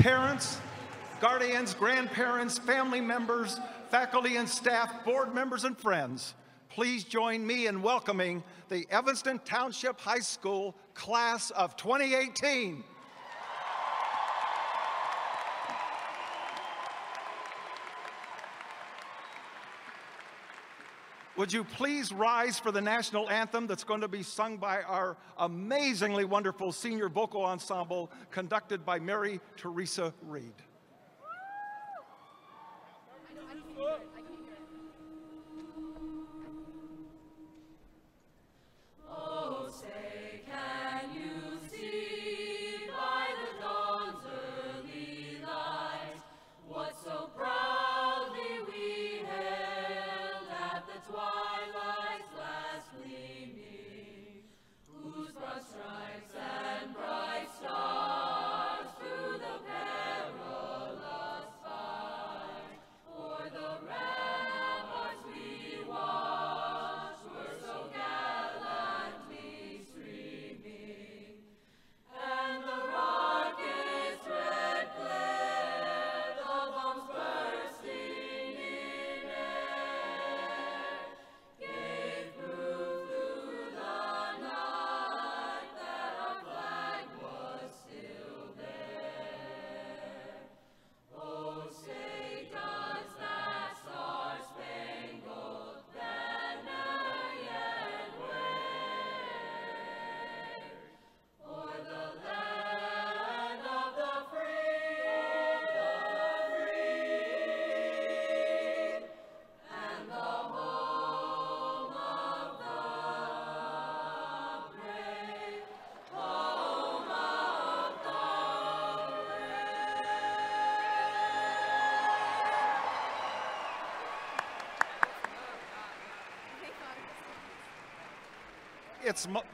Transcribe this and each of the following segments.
Parents, guardians, grandparents, family members, faculty and staff, board members, and friends, please join me in welcoming the Evanston Township High School class of 2018. Would you please rise for the national anthem that's going to be sung by our amazingly wonderful senior vocal ensemble conducted by Mary Teresa Reed.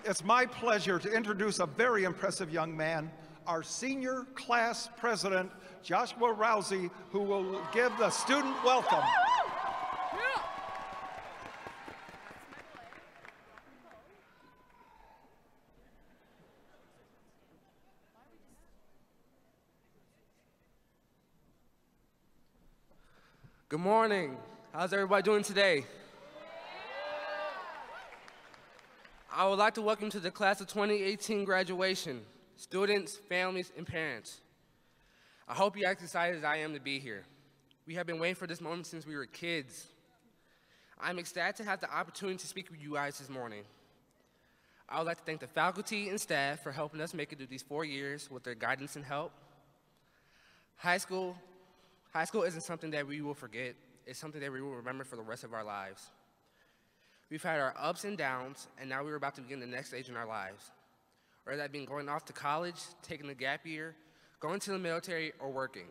It's my pleasure to introduce a very impressive young man, our senior class president, Joshua Rousey, who will give the student welcome. Good morning. How's everybody doing today? I would like to welcome you to the class of 2018 graduation, students, families, and parents. I hope you're as excited as I am to be here. We have been waiting for this moment since we were kids. I'm ecstatic to have the opportunity to speak with you guys this morning. I would like to thank the faculty and staff for helping us make it through these 4 years with their guidance and help. High school isn't something that we will forget. It's something that we will remember for the rest of our lives. We've had our ups and downs, and now we're about to begin the next stage in our lives. Whether that being going off to college, taking a gap year, going to the military, or working.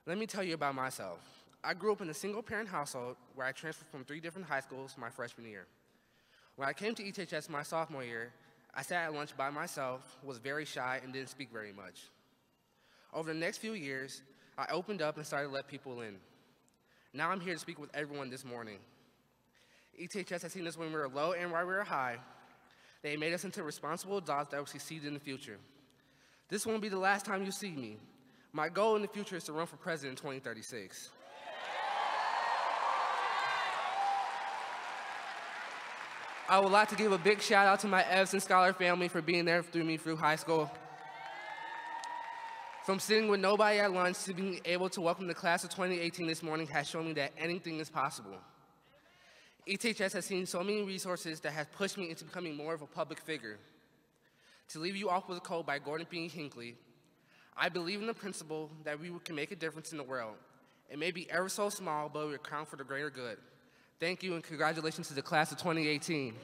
Let me tell you about myself. I grew up in a single-parent household where I transferred from 3 different high schools my freshman year. When I came to ETHS my sophomore year, I sat at lunch by myself, was very shy, and didn't speak very much. Over the next few years, I opened up and started to let people in. Now I'm here to speak with everyone this morning. ETHS has seen us when we were low and while we were high. They made us into responsible adults that will succeed in the future. This won't be the last time you see me. My goal in the future is to run for president in 2036. I would like to give a big shout out to my Evanston Scholar family for being there through me through high school. From sitting with nobody at lunch to being able to welcome the class of 2018 this morning has shown me that anything is possible. ETHS has seen so many resources that has pushed me into becoming more of a public figure. To leave you off with a quote by Gordon B. Hinckley, I believe in the principle that we can make a difference in the world. It may be ever so small, but it will count for the greater good. Thank you and congratulations to the class of 2018.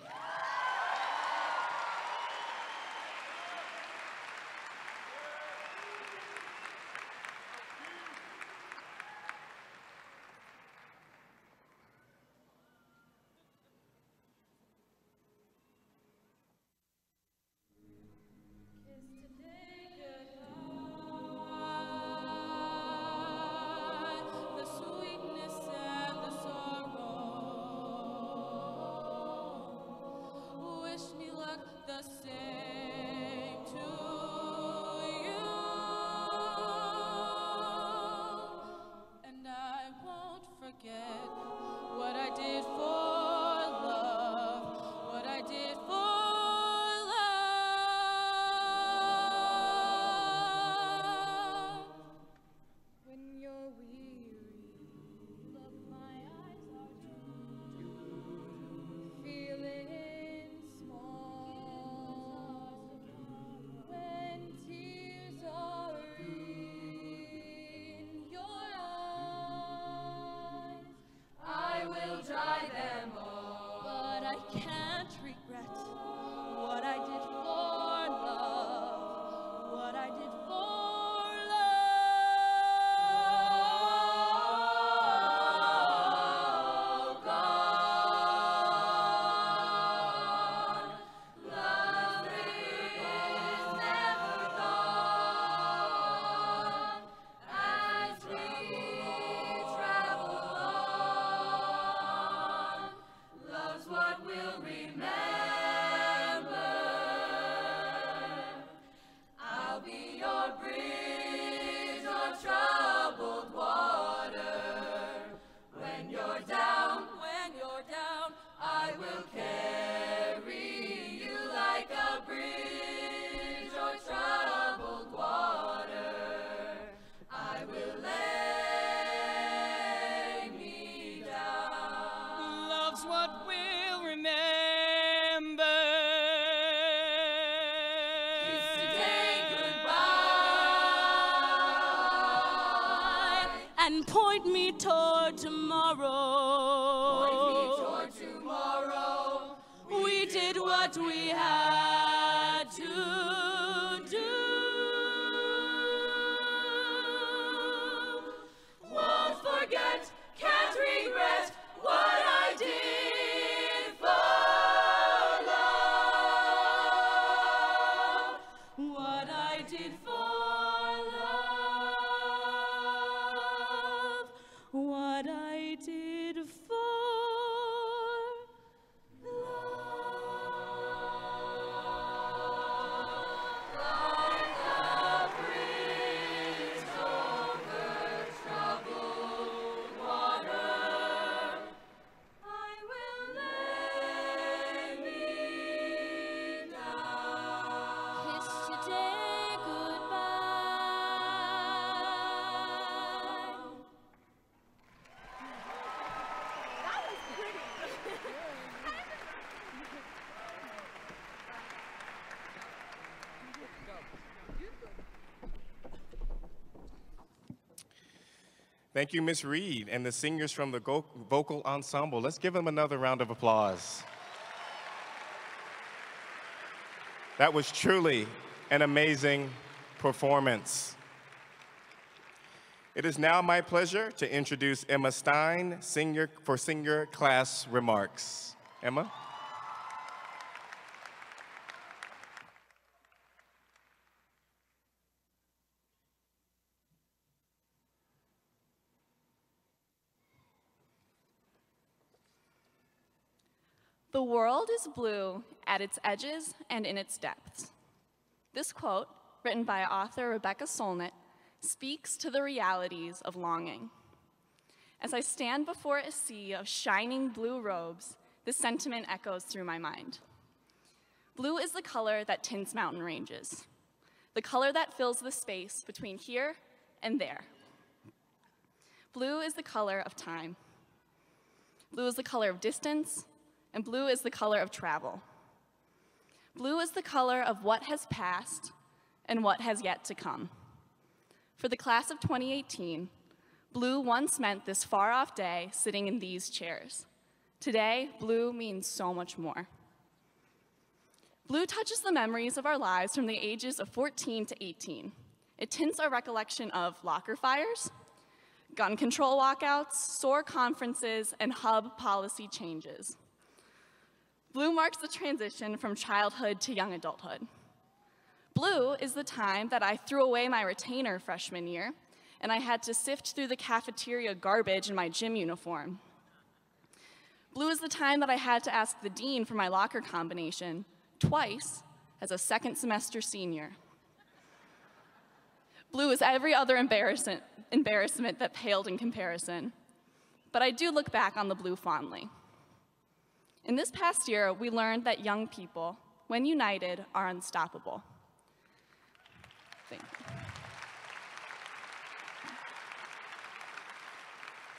the same to you. I can't regret what I did for love, what I did for love. Gone, love is never gone. As we travel on, love's what we'll remember. I'll be your bridge or troubled water. When you're down, I will carry you like a bridge or troubled water. I will lay me down. Love's what we'll remember. Kiss today goodbye and point me toward tomorrow. Point me toward tomorrow. We did what we had to do. Won't forget, can't regret what I did for love. What I did for love. What I did for love. Like a breeze over troubled water, I will lay me down. Kiss today goodbye. Thank you, Ms. Reed, and the singers from the vocal ensemble. Let's give them another round of applause. That was truly an amazing performance. It is now my pleasure to introduce Emma Stein for senior class remarks. Emma? The world is blue at its edges and in its depths. This quote, written by author Rebecca Solnit, speaks to the realities of longing. As I stand before a sea of shining blue robes, this sentiment echoes through my mind. Blue is the color that tints mountain ranges, the color that fills the space between here and there. Blue is the color of time. Blue is the color of distance, and blue is the color of travel. Blue is the color of what has passed and what has yet to come. For the class of 2018, blue once meant this far-off day sitting in these chairs. Today, blue means so much more. Blue touches the memories of our lives from the ages of 14 to 18. It tints our recollection of locker fires, gun control walkouts, SOAR conferences, and hub policy changes. Blue marks the transition from childhood to young adulthood. Blue is the time that I threw away my retainer freshman year, and I had to sift through the cafeteria garbage in my gym uniform. Blue is the time that I had to ask the dean for my locker combination twice as a second semester senior. Blue is every other embarrassment that paled in comparison. But I do look back on the blue fondly. In this past year, we learned that young people, when united, are unstoppable. Thank you.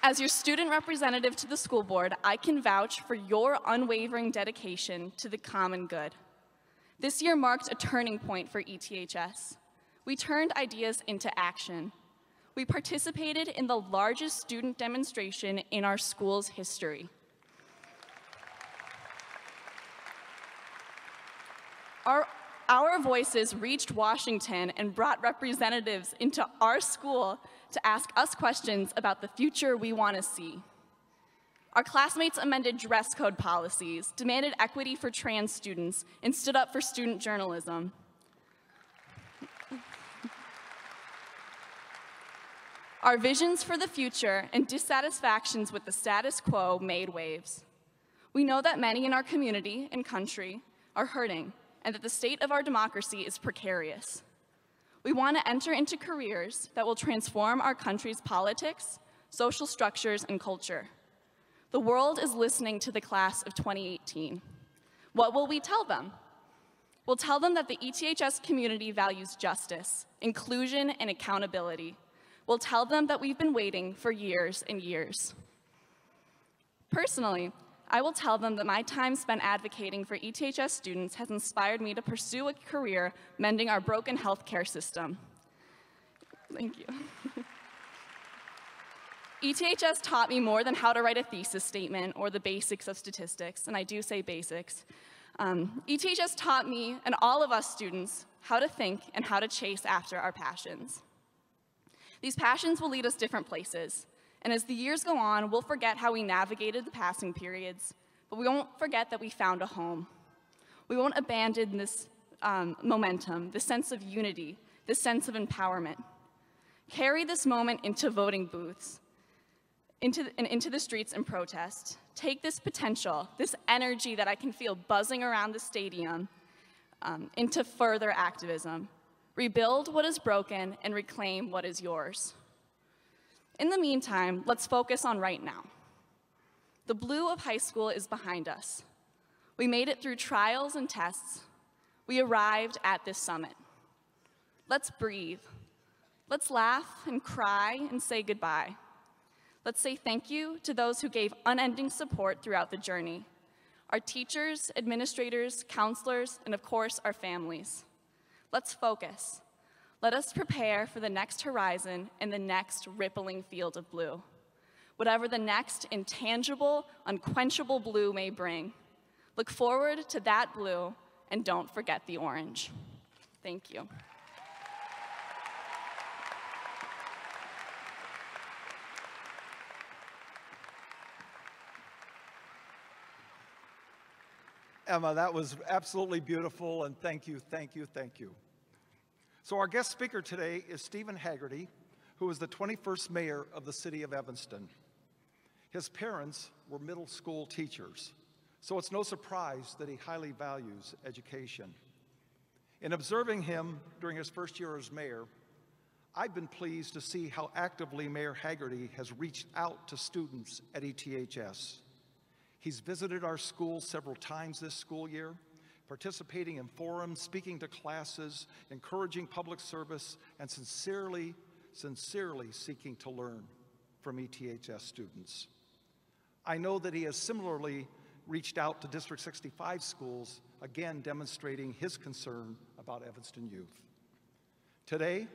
As your student representative to the school board, I can vouch for your unwavering dedication to the common good. This year marked a turning point for ETHS. We turned ideas into action. We participated in the largest student demonstration in our school's history. Our voices reached Washington and brought representatives into our school to ask us questions about the future we want to see. Our classmates amended dress code policies, demanded equity for trans students, and stood up for student journalism. Our visions for the future and dissatisfactions with the status quo made waves. We know that many in our community and country are hurting, and that the state of our democracy is precarious. We want to enter into careers that will transform our country's politics, social structures, and culture. The world is listening to the class of 2018. What will we tell them? We'll tell them that the ETHS community values justice, inclusion, and accountability. We'll tell them that we've been waiting for years and years. Personally, I will tell them that my time spent advocating for ETHS students has inspired me to pursue a career mending our broken healthcare system. Thank you. ETHS taught me more than how to write a thesis statement or the basics of statistics, and I do say basics. ETHS taught me and all of us students how to think and how to chase after our passions. These passions will lead us different places, and as the years go on, we'll forget how we navigated the passing periods, but we won't forget that we found a home. We won't abandon this momentum, this sense of unity, this sense of empowerment. Carry this moment into voting booths, into the streets and protest. Take this potential, this energy that I can feel buzzing around the stadium, into further activism. Rebuild what is broken and reclaim what is yours. In the meantime, let's focus on right now. The blue of high school is behind us. We made it through trials and tests. We arrived at this summit. Let's breathe. Let's laugh and cry and say goodbye. Let's say thank you to those who gave unending support throughout the journey. Our teachers, administrators, counselors, and of course, our families. Let's focus. Let us prepare for the next horizon and the next rippling field of blue. Whatever the next intangible, unquenchable blue may bring. Look forward to that blue and don't forget the orange. Thank you. Emma, that was absolutely beautiful, and thank you, thank you, thank you. So our guest speaker today is Stephen Haggerty, who is the 21st mayor of the city of Evanston. His parents were middle school teachers, so it's no surprise that he highly values education. In observing him during his first year as mayor, I've been pleased to see how actively Mayor Haggerty has reached out to students at ETHS. He's visited our school several times this school year, participating in forums, speaking to classes, encouraging public service, and sincerely seeking to learn from ETHS students. I know that he has similarly reached out to District 65 schools, again demonstrating his concern about Evanston youth. Today,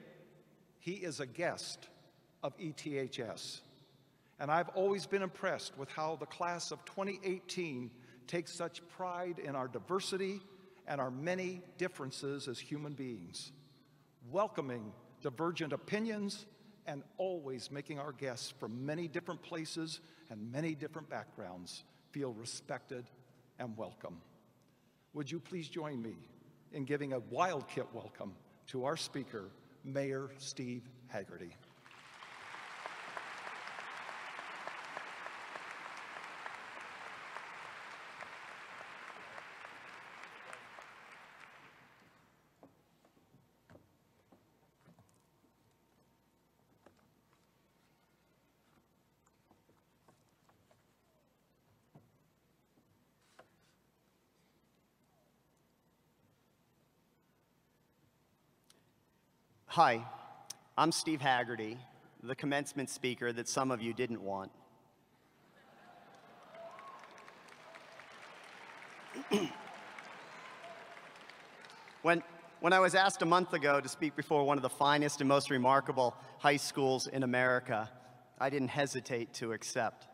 he is a guest of ETHS. And I've always been impressed with how the class of 2018 takes such pride in our diversity and our many differences as human beings, welcoming divergent opinions and always making our guests from many different places and many different backgrounds feel respected and welcome. Would you please join me in giving a wild kit welcome to our speaker, Mayor Steve Haggerty. Hi, I'm Steve Haggerty, the commencement speaker that some of you didn't want. When I was asked a month ago to speak before one of the finest and most remarkable high schools in America, I didn't hesitate to accept.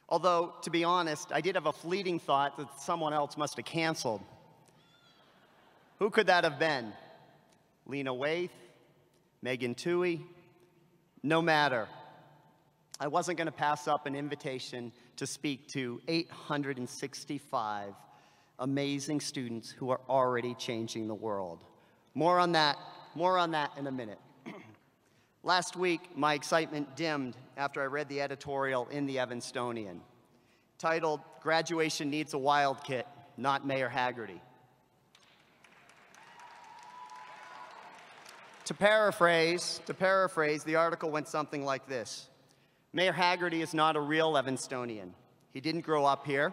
Although, to be honest, I did have a fleeting thought that someone else must have canceled. Who could that have been? Lena Waithe? Megan Twohey? No matter. I wasn't going to pass up an invitation to speak to 865 amazing students who are already changing the world. More on that in a minute. Last week, my excitement dimmed after I read the editorial in the Evanstonian, titled, "Graduation Needs a Wild Kid, Not Mayor Hagerty." To paraphrase, the article went something like this. Mayor Hagerty is not a real Evanstonian. He didn't grow up here.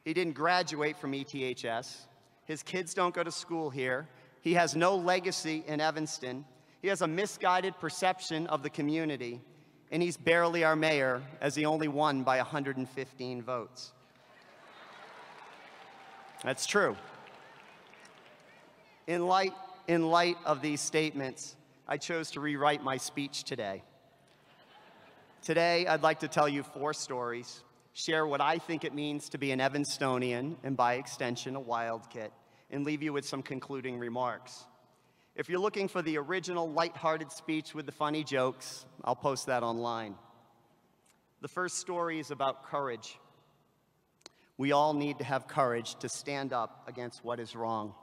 He didn't graduate from ETHS. His kids don't go to school here. He has no legacy in Evanston. He has a misguided perception of the community, and he's barely our mayor, as he only won by 115 votes. That's true. In light of these statements, I chose to rewrite my speech today. Today, I'd like to tell you 4 stories, share what I think it means to be an Evanstonian, and by extension, a wild kid, and leave you with some concluding remarks. If you're looking for the original lighthearted speech with the funny jokes, I'll post that online. The first story is about courage. We all need to have courage to stand up against what is wrong.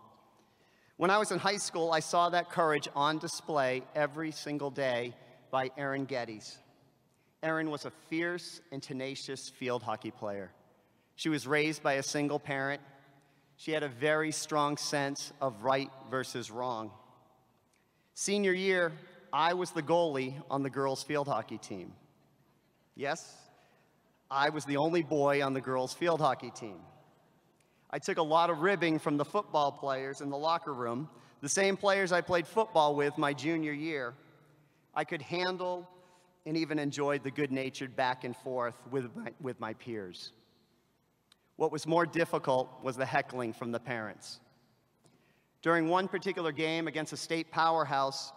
When I was in high school, I saw that courage on display every single day by Erin Geddes. Erin was a fierce and tenacious field hockey player. She was raised by a single parent. She had a very strong sense of right versus wrong. Senior year, I was the goalie on the girls' field hockey team. Yes, I was the only boy on the girls' field hockey team. I took a lot of ribbing from the football players in the locker room, the same players I played football with my junior year. I could handle and even enjoyed the good-natured back and forth with my peers. What was more difficult was the heckling from the parents. During one particular game against a state powerhouse,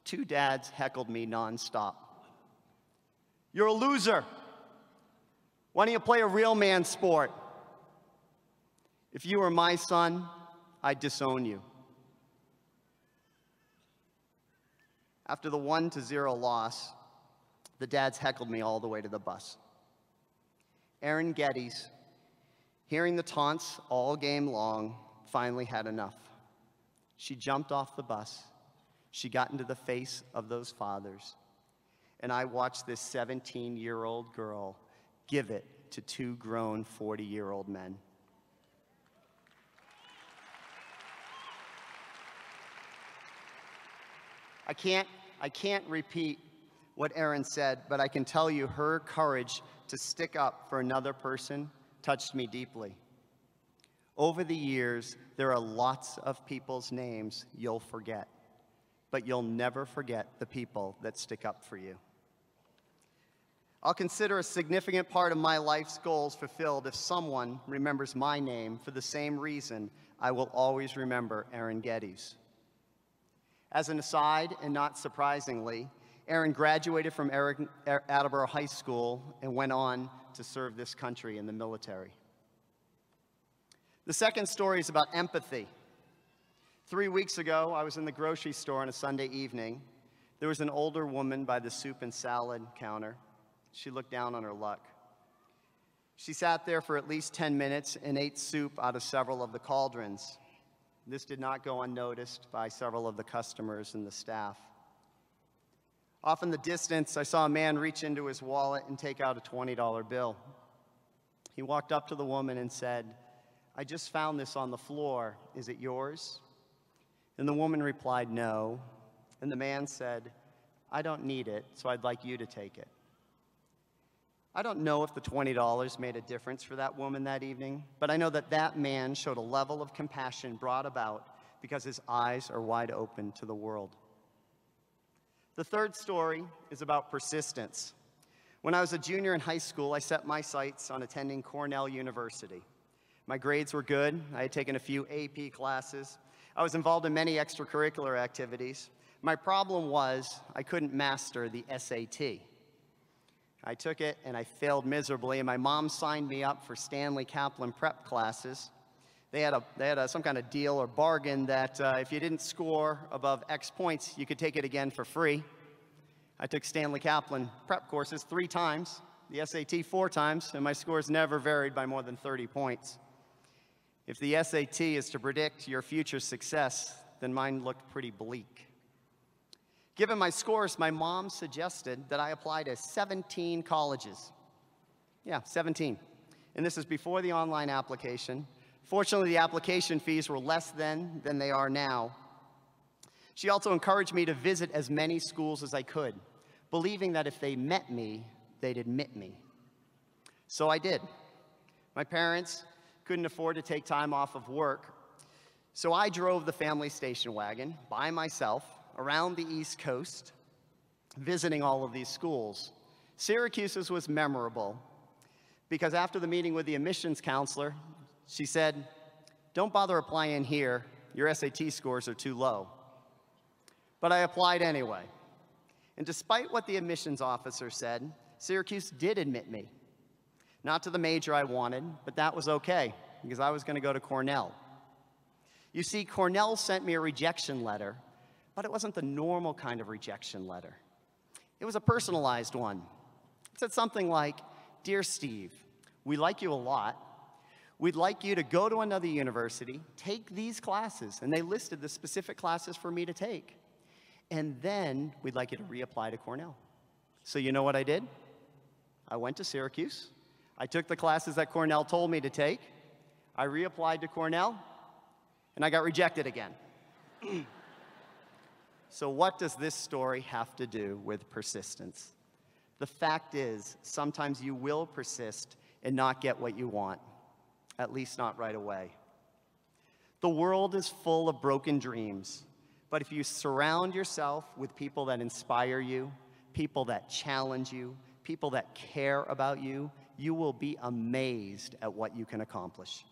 2 dads heckled me nonstop. "You're a loser. Why don't you play a real man's sport? If you were my son, I'd disown you." After the 1-0 loss, the dads heckled me all the way to the bus. Erin Geddes, hearing the taunts all game long, finally had enough. She jumped off the bus. She got into the face of those fathers. And I watched this 17-year-old girl give it to 2 grown 40-year-old men. I can't repeat what Erin said, but I can tell you her courage to stick up for another person touched me deeply. Over the years, there are lots of people's names you'll forget, but you'll never forget the people that stick up for you. I'll consider a significant part of my life's goals fulfilled if someone remembers my name for the same reason I will always remember Erin Geddes. As an aside, and not surprisingly, Erin graduated from Attleboro High School and went on to serve this country in the military. The second story is about empathy. 3 weeks ago, I was in the grocery store on a Sunday evening. There was an older woman by the soup and salad counter. She looked down on her luck. She sat there for at least 10 minutes and ate soup out of several of the cauldrons. This did not go unnoticed by several of the customers and the staff. Off in the distance, I saw a man reach into his wallet and take out a $20 bill. He walked up to the woman and said, "I just found this on the floor. Is it yours?" And the woman replied, "No." And the man said, "I don't need it, so I'd like you to take it." I don't know if the $20 made a difference for that woman that evening, but I know that that man showed a level of compassion brought about because his eyes are wide open to the world. The third story is about persistence. When I was a junior in high school, I set my sights on attending Cornell University. My grades were good. I had taken a few AP classes. I was involved in many extracurricular activities. My problem was I couldn't master the SAT. I took it and I failed miserably, and my mom signed me up for Stanley Kaplan prep classes. They had some kind of deal or bargain that if you didn't score above X points, you could take it again for free. I took Stanley Kaplan prep courses 3 times, the SAT 4 times, and my scores never varied by more than 30 points. If the SAT is to predict your future success, then mine looked pretty bleak. Given my scores, my mom suggested that I apply to 17 colleges. Yeah, 17. And this is before the online application. Fortunately, the application fees were less then than they are now. She also encouraged me to visit as many schools as I could, believing that if they met me, they'd admit me. So I did. My parents couldn't afford to take time off of work, so I drove the family station wagon by myself around the East Coast, visiting all of these schools. Syracuse's was memorable because after the meeting with the admissions counselor, she said, "Don't bother applying here. Your SAT scores are too low." But I applied anyway. And despite what the admissions officer said, Syracuse did admit me. Not to the major I wanted, but that was okay, because I was going to go to Cornell. You see, Cornell sent me a rejection letter, but it wasn't the normal kind of rejection letter. It was a personalized one. It said something like, "Dear Steve, we like you a lot. We'd like you to go to another university, take these classes," and they listed the specific classes for me to take. "And then we'd like you to reapply to Cornell." So you know what I did? I went to Syracuse. I took the classes that Cornell told me to take. I reapplied to Cornell, and I got rejected again. So what does this story have to do with persistence? The fact is, sometimes you will persist and not get what you want. At least not right away. The world is full of broken dreams, but if you surround yourself with people that inspire you, people that challenge you, people that care about you, you will be amazed at what you can accomplish.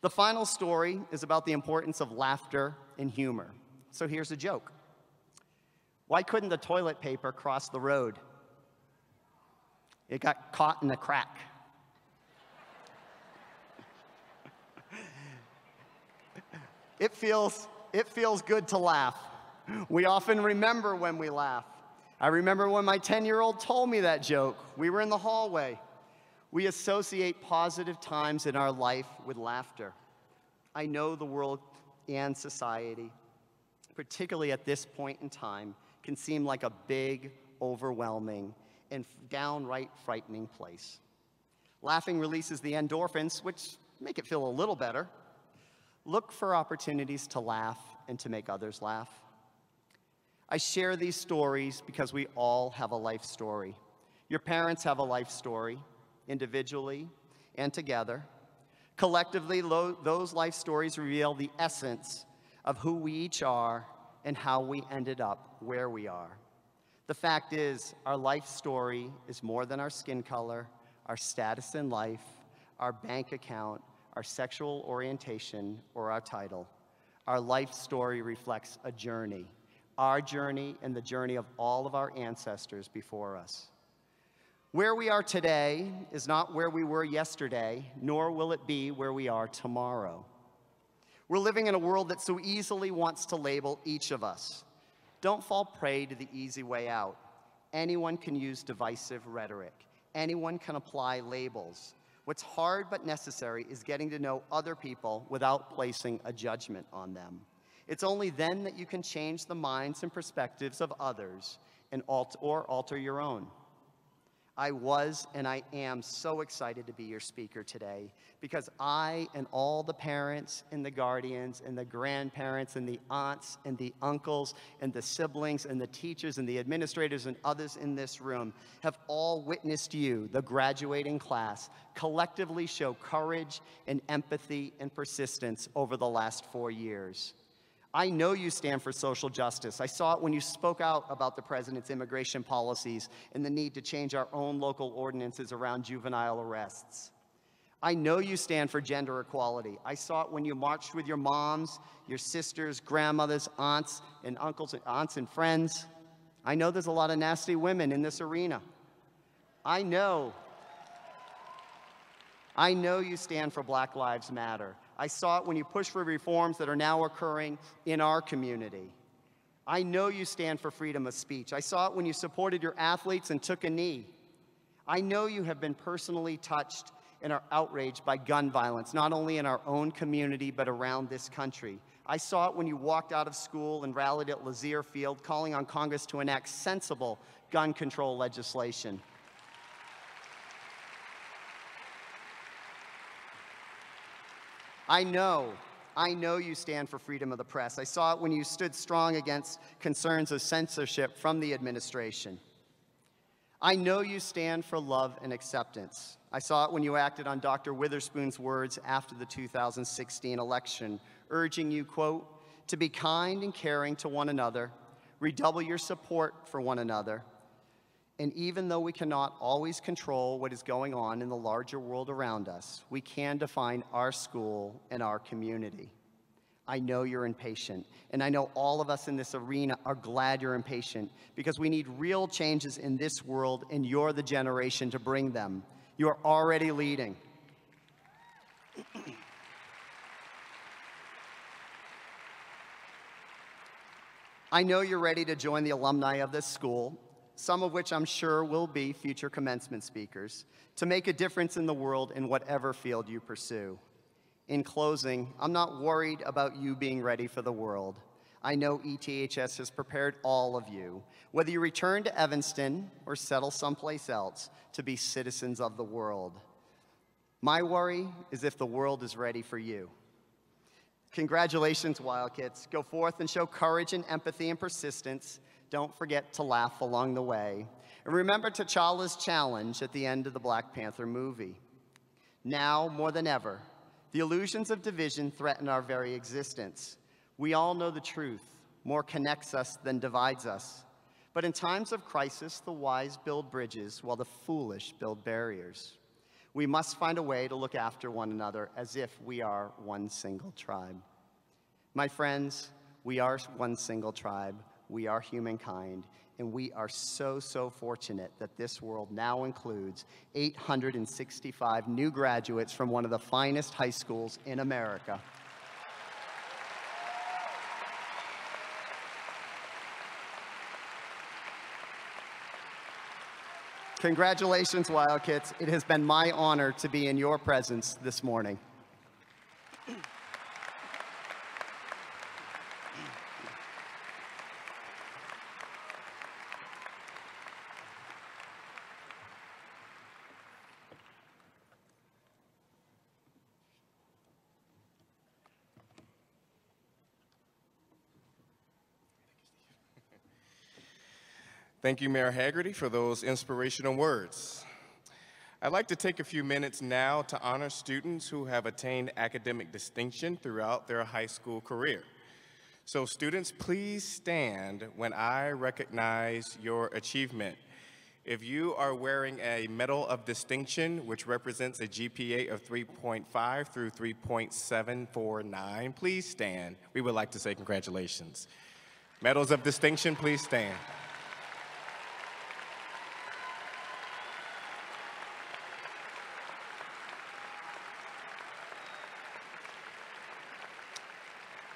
The final story is about the importance of laughter and humor. So here's a joke. Why couldn't the toilet paper cross the road? It got caught in a crack. It feels good to laugh. We often remember when we laugh. I remember when my 10-year-old told me that joke. We were in the hallway. We associate positive times in our life with laughter. I know the world and society, particularly at this point in time, can seem like a big, overwhelming, and downright frightening place. Laughing releases the endorphins, which make it feel a little better. Look for opportunities to laugh and to make others laugh. I share these stories because we all have a life story. Your parents have a life story, individually and together. Collectively, those life stories reveal the essence of who we each are and how we ended up where we are. The fact is, our life story is more than our skin color, our status in life, our bank account, our sexual orientation, or our title. Our life story reflects a journey, our journey and the journey of all of our ancestors before us. Where we are today is not where we were yesterday, nor will it be where we are tomorrow. We're living in a world that so easily wants to label each of us. Don't fall prey to the easy way out. Anyone can use divisive rhetoric. Anyone can apply labels. What's hard but necessary is getting to know other people without placing a judgment on them. It's only then that you can change the minds and perspectives of others and alter your own. I was and I am so excited to be your speaker today because I and all the parents and the guardians and the grandparents and the aunts and the uncles and the siblings and the teachers and the administrators and others in this room have all witnessed you, the graduating class, collectively show courage and empathy and persistence over the last 4 years. I know you stand for social justice. I saw it when you spoke out about the president's immigration policies and the need to change our own local ordinances around juvenile arrests. I know you stand for gender equality. I saw it when you marched with your moms, your sisters, grandmothers, aunts and uncles, aunts and friends. I know there's a lot of nasty women in this arena. I know I know you stand for Black Lives Matter. I saw it when you pushed for reforms that are now occurring in our community. I know you stand for freedom of speech. I saw it when you supported your athletes and took a knee. I know you have been personally touched and are outraged by gun violence, not only in our own community, but around this country. I saw it when you walked out of school and rallied at Lazier Field, calling on Congress to enact sensible gun control legislation. I know you stand for freedom of the press. I saw it when you stood strong against concerns of censorship from the administration. I know you stand for love and acceptance. I saw it when you acted on Dr. Witherspoon's words after the 2016 election, urging you, quote, to be kind and caring to one another, redouble your support for one another, and even though we cannot always control what is going on in the larger world around us, we can define our school and our community. I know you're impatient, and I know all of us in this arena are glad you're impatient because we need real changes in this world, and you're the generation to bring them. You are already leading. I know you're ready to join the alumni of this school, some of which I'm sure will be future commencement speakers, to make a difference in the world in whatever field you pursue. In closing, I'm not worried about you being ready for the world. I know ETHS has prepared all of you, whether you return to Evanston or settle someplace else, to be citizens of the world. My worry is if the world is ready for you. Congratulations, Wildcats. Go forth and show courage and empathy and persistence. Don't forget to laugh along the way. And remember T'Challa's challenge at the end of the Black Panther movie. Now, more than ever, the illusions of division threaten our very existence. We all know the truth. More connects us than divides us. But in times of crisis, the wise build bridges while the foolish build barriers. We must find a way to look after one another as if we are one single tribe. My friends, we are one single tribe. We are humankind, and we are so, so fortunate that this world now includes 865 new graduates from one of the finest high schools in America. Congratulations, Wildcats. It has been my honor to be in your presence this morning. Thank you, Mayor Hagerty, for those inspirational words. I'd like to take a few minutes now to honor students who have attained academic distinction throughout their high school career. So students, please stand when I recognize your achievement. If you are wearing a Medal of Distinction, which represents a GPA of 3.5 through 3.749, please stand. We would like to say congratulations. Medals of Distinction, please stand.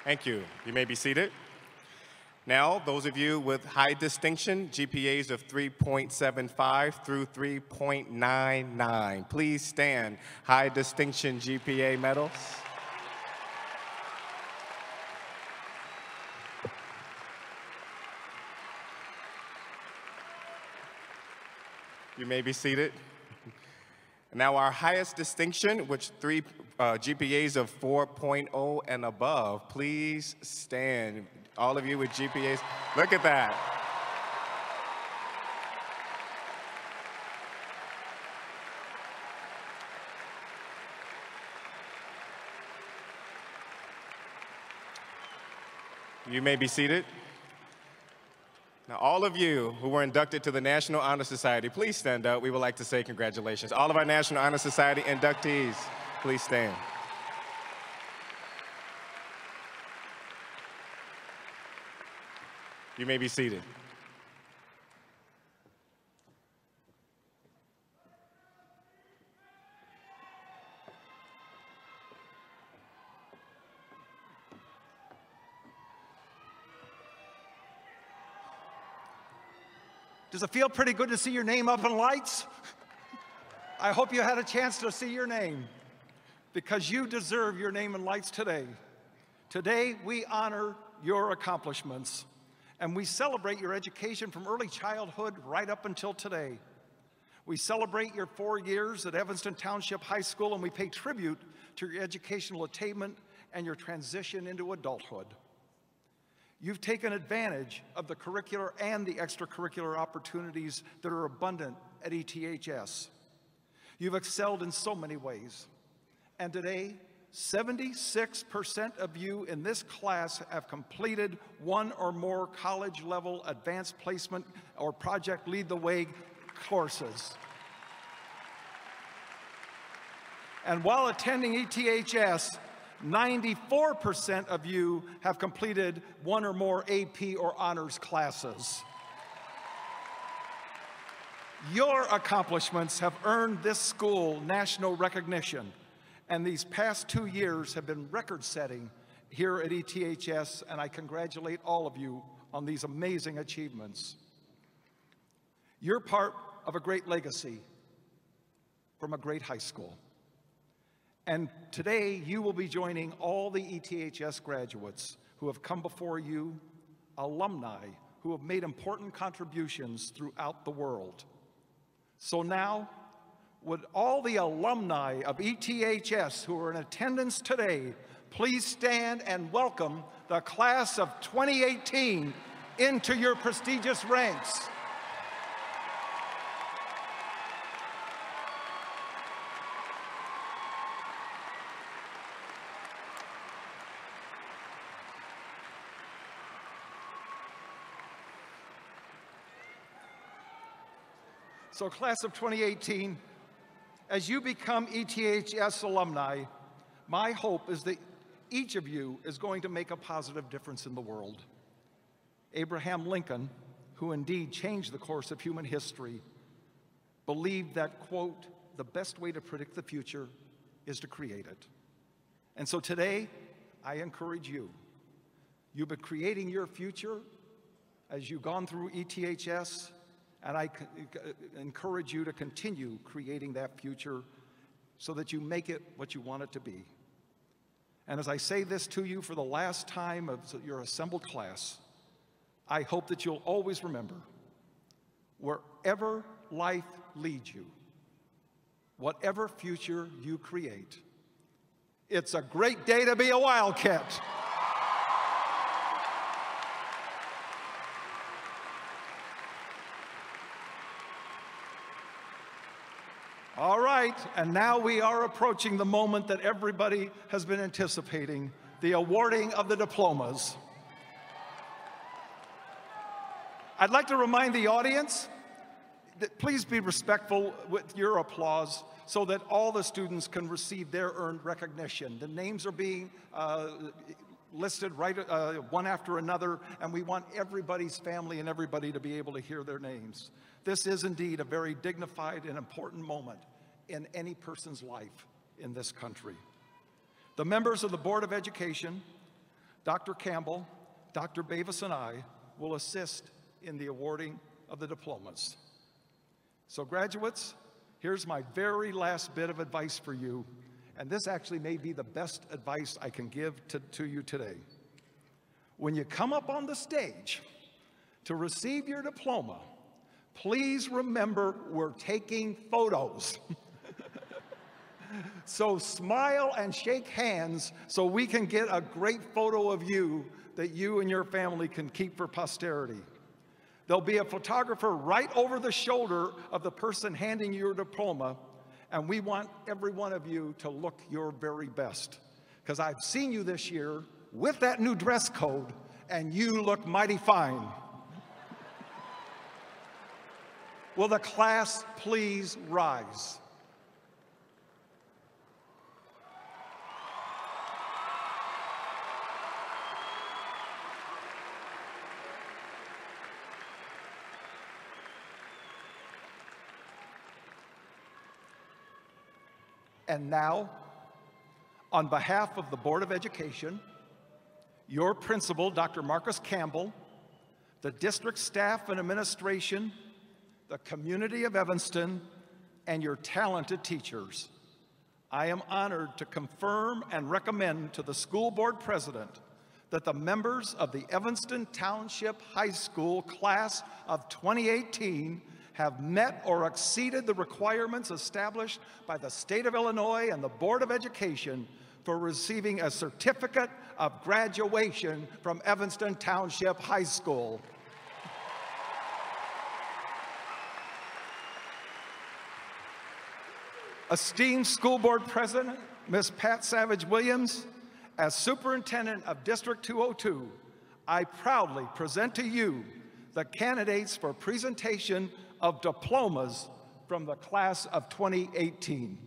Thank you. You may be seated. Now, those of you with high distinction, GPAs of 3.75 through 3.99, please stand. High distinction GPA medals. You may be seated. Now, our highest distinction, which GPAs of 4.0 and above, please stand. All of you with GPAs, look at that. You may be seated. Now, all of you who were inducted to the National Honor Society, please stand up. We would like to say congratulations. All of our National Honor Society inductees, please stand. You may be seated. Does it feel pretty good to see your name up in lights? I hope you had a chance to see your name, because you deserve your name in lights today. Today, we honor your accomplishments, and we celebrate your education from early childhood right up until today. We celebrate your 4 years at Evanston Township High School, and we pay tribute to your educational attainment and your transition into adulthood. You've taken advantage of the curricular and the extracurricular opportunities that are abundant at ETHS. You've excelled in so many ways. And today, 76% of you in this class have completed one or more college-level advanced placement or Project Lead the Way courses. And while attending ETHS, 94% of you have completed one or more AP or honors classes. Your accomplishments have earned this school national recognition, and these past 2 years have been record-setting here at ETHS, and I congratulate all of you on these amazing achievements. You're part of a great legacy from a great high school. And today, you will be joining all the ETHS graduates who have come before you, alumni who have made important contributions throughout the world. So now, would all the alumni of ETHS who are in attendance today please stand and welcome the class of 2018 into your prestigious ranks. So class of 2018, as you become ETHS alumni, my hope is that each of you is going to make a positive difference in the world. Abraham Lincoln, who indeed changed the course of human history, believed that, quote, the best way to predict the future is to create it. And so today, I encourage you. You've been creating your future as you've gone through ETHS, and I encourage you to continue creating that future so that you make it what you want it to be. And as I say this to you for the last time of your assembled class, I hope that you'll always remember, wherever life leads you, whatever future you create, it's a great day to be a Wildcat. All right, and now we are approaching the moment that everybody has been anticipating, the awarding of the diplomas. I'd like to remind the audience that please be respectful with your applause so that all the students can receive their earned recognition. The names are being listed right one after another, and we want everybody's family and everybody to be able to hear their names. This is indeed a very dignified and important moment in any person's life in this country. The members of the Board of Education, Dr. Campbell, Dr. Bavis, and I will assist in the awarding of the diplomas. So graduates, here's my very last bit of advice for you, and this actually may be the best advice I can give to you today. When you come up on the stage to receive your diploma, please remember we're taking photos. So smile and shake hands so we can get a great photo of you that you and your family can keep for posterity. There'll be a photographer right over the shoulder of the person handing you your diploma, and we want every one of you to look your very best. Because I've seen you this year with that new dress code, and you look mighty fine. Will the class please rise? And now, on behalf of the Board of Education, your principal, Dr. Marcus Campbell, the district staff and administration, the community of Evanston, and your talented teachers. I am honored to confirm and recommend to the school board president that the members of the Evanston Township High School class of 2018 have met or exceeded the requirements established by the state of Illinois and the Board of Education for receiving a certificate of graduation from Evanston Township High School. Esteemed School Board President, Ms. Pat Savage Williams, as Superintendent of District 202, I proudly present to you the candidates for presentation of diplomas from the class of 2018.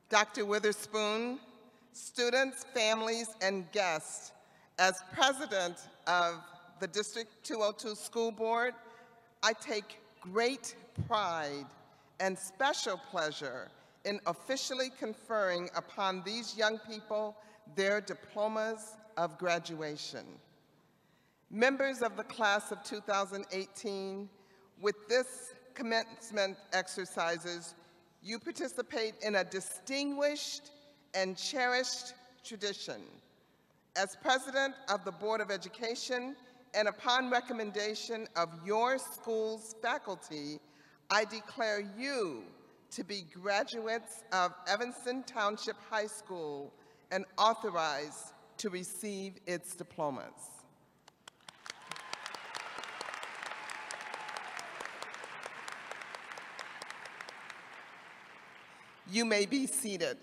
Dr. Witherspoon, students, families, and guests, as president of the District 202 School Board, I take great pride and special pleasure in officially conferring upon these young people their diplomas of graduation. Members of the class of 2018, with this commencement exercises, you participate in a distinguished and cherished tradition. As president of the Board of Education, and upon recommendation of your school's faculty, I declare you to be graduates of Evanston Township High School and authorized to receive its diplomas. You may be seated.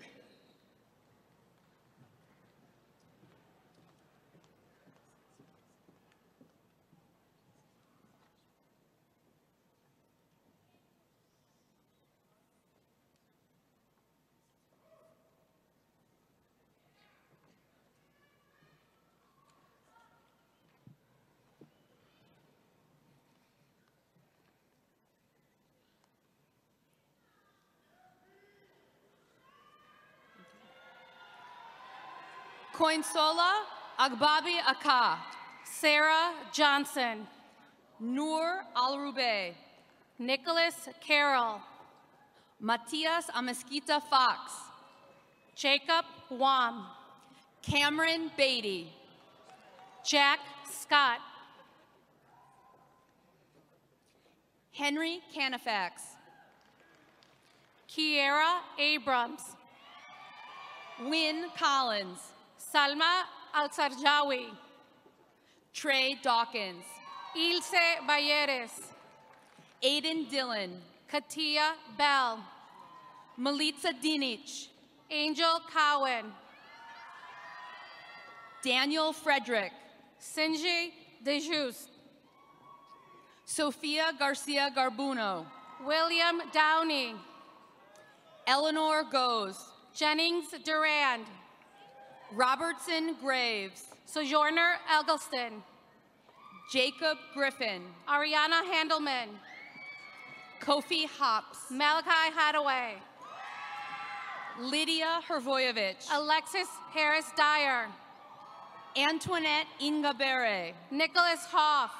Koinsola Agbabi Aka, Sarah Johnson, Noor Alrube, Nicholas Carroll, Matias Amesquita Fox, Jacob Wam, Cameron Beatty, Jack Scott, Henry Canifax, Kiera Abrams, Wynn Collins, Salma Al-Sarjawi, Trey Dawkins, Ilse Bayeres, Aiden Dillon, Katia Bell, Melitza Dinich, Angel Cowan, Daniel Frederick, Sinji DeJust, Sofia Garcia Garbuno, William Downey, Eleanor Goes, Jennings Durand, Robertson Graves, Sojourner Eggleston, Jacob Griffin, Ariana Handelman, Kofi Hops, Malachi Hadaway, Lydia Hrvojevic, Alexis Harris Dyer, Antoinette Ingabere, Nicholas Hoff,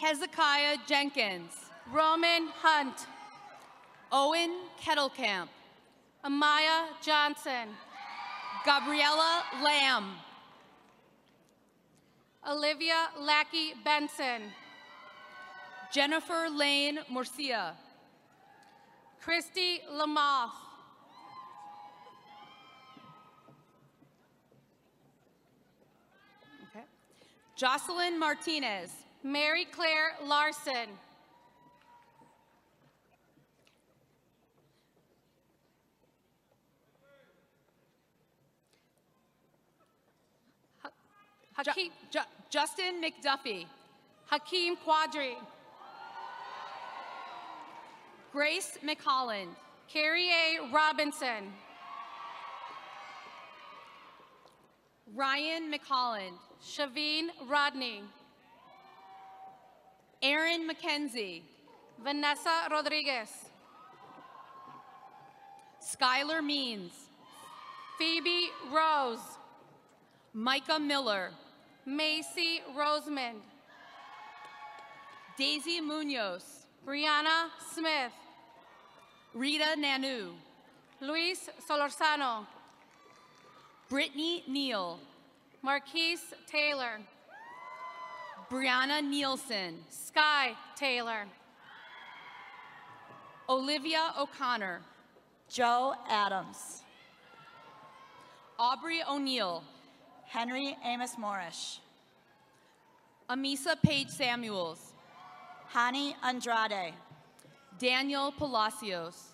Hezekiah Jenkins, Roman Hunt, Owen Kettlekamp, Amaya Johnson, Gabriella Lamb, Olivia Lackey Benson, Jennifer Lane Murcia, Christy Lamoth, Jocelyn Martinez, Mary Claire Larson, Justin McDuffie, Hakeem Quadri, Grace McHolland, Carrie A. Robinson, Ryan McHolland, Shaveen Rodney, Aaron McKenzie, Vanessa Rodriguez, Skylar Means, Phoebe Rose, Micah Miller, Macy Rosemond, Daisy Munoz, Brianna Smith, Rita Nanu, Luis Solorzano, Brittany Neal, Marquise Taylor, Brianna Nielsen, Sky Taylor, Olivia O'Connor, Joe Adams, Aubrey O'Neill, Henry Amos Morrish, Amisa Page Samuels, Hani Andrade, Daniel Palacios,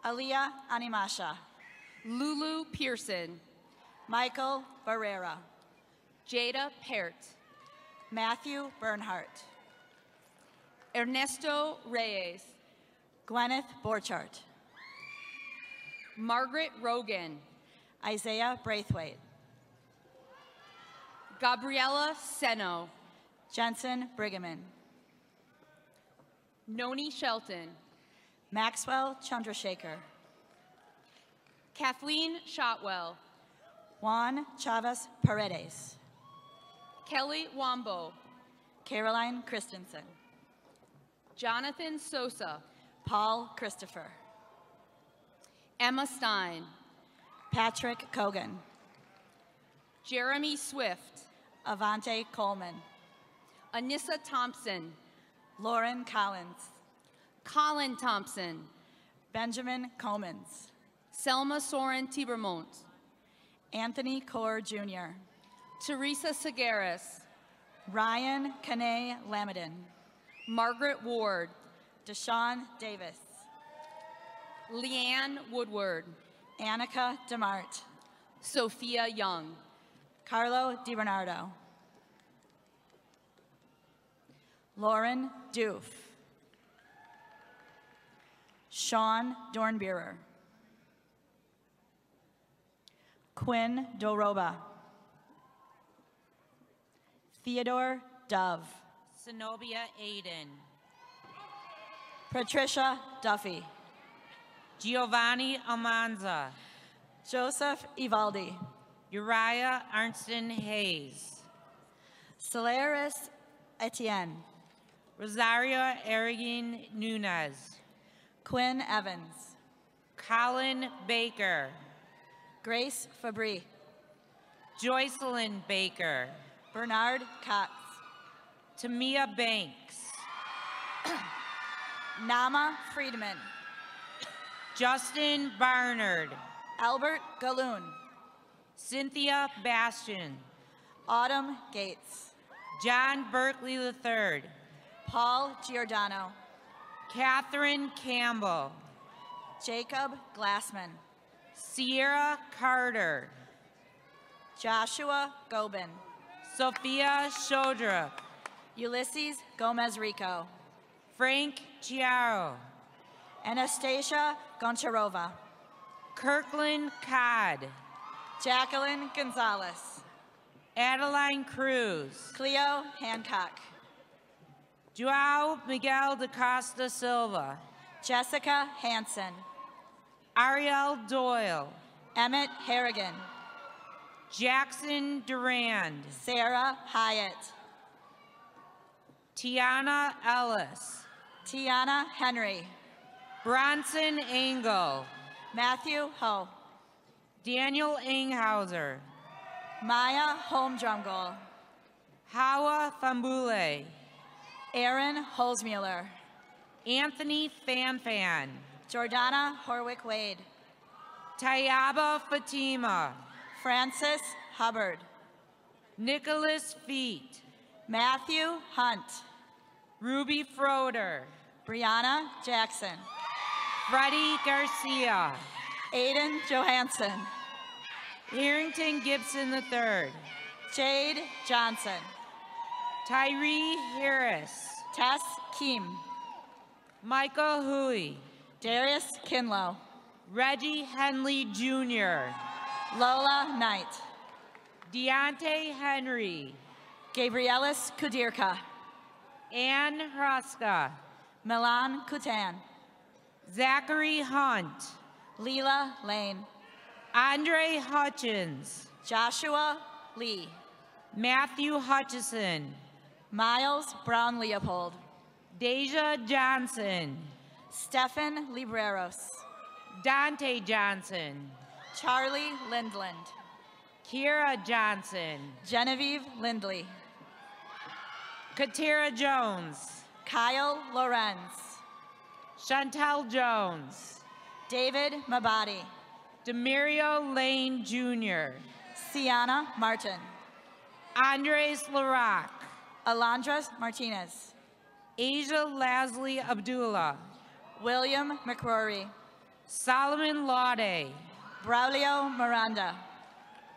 Aliyah Animasha, Lulu Pearson, Michael Barrera, Jada Pert, Matthew Bernhardt, Ernesto Reyes, Gwyneth Borchardt, Margaret Rogan, Isaiah Braithwaite, Gabriella Seno, Jensen Brigham, Noni Shelton, Maxwell Chandrasekhar, Kathleen Shotwell, Juan Chavez Paredes, Kelly Wambo, Caroline Christensen, Jonathan Sosa, Paul Christopher, Emma Stein, Patrick Kogan, Jeremy Swift, Avante Coleman, Anissa Thompson, Lauren Collins, Colin Thompson, Benjamin Comans, Selma Soren Tibermont, Anthony Core Jr., Teresa Segaris, Ryan Kane Lamadin, Margaret Ward, Deshaun Davis, Leanne Woodward, Annika DeMart, Sophia Young, Carlo DiBernardo, Lauren Doof, Sean Dornbeerer, Quinn Doroba, Theodore Dove, Zenobia Aiden, Patricia Duffy, Giovanni Almanza, Joseph Ivaldi, Uriah Arnston Hayes, Solaris Etienne, Rosario Aragon Nunez, Quinn Evans, Colin Baker, Grace Fabry, Joycelyn Baker, Bernard Cox, Tamia Banks, Nama Friedman, Justin Barnard, Albert Galoon, Cynthia Bastian, Autumn Gates, John Berkeley III, Paul Giordano, Catherine Campbell, Jacob Glassman, Sierra Carter, Joshua Gobin, Sophia Shodrup, Ulysses Gomez Rico, Frank Chiaro, Anastasia Goncharova, Kirkland Codd, Jacqueline Gonzalez, Adeline Cruz, Cleo Hancock, Joao Miguel da Costa Silva, Jessica Hansen, Ariel Doyle, Emmett Harrigan, Jackson Durand, Sarah Hyatt, Tiana Ellis, Tiana Henry, Bronson Engel, Matthew Ho, Daniel Inghauser, Maya Holmdrumgol, Hawa Fambule, Aaron Holzmuller, Anthony Fanfan, Jordana Horwick Wade, Tayaba Fatima, Francis Hubbard, Nicholas Feet, Matthew Hunt, Ruby Froder, Brianna Jackson, Freddie Garcia, Aiden Johansson, Harrington Gibson III, Jade Johnson, Tyree Harris, Tess Keem, Michael Hui, Darius Kinlow, Reggie Henley Jr., Lola Knight, Deontay Henry, Gabrielis Kudirka, Ann Hruska, Milan Kutan, Zachary Hunt, Leela Lane, Andre Hutchins, Joshua Lee. Matthew Hutchison. Miles Brown Leopold. Deja Johnson. Stefan Libreros. Dante Johnson. Charlie Lindland. Kira Johnson. Genevieve Lindley. Katira Jones. Kyle Lorenz. Chantel Jones. David Mabadi. Demario Lane Jr. Sienna Martin. Andres Larac. Alondra Martinez. Asia Lasley Abdullah. William McCrory. Solomon Laude. Braulio Miranda.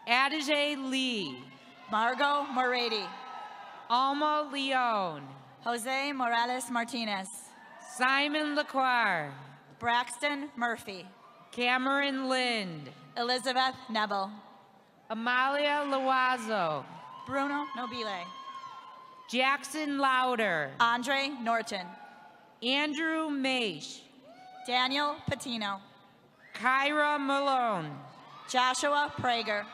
Adige Lee. Margot Morady. Alma Leone. Jose Morales Martinez. Simon Laquire. Braxton Murphy. Cameron Lind. Elizabeth Neville. Amalia Loazo. Bruno Nobile. Jackson Lauder. Andre Norton. Andrew Maish. Daniel Patino. Kyra Malone. Joshua Prager.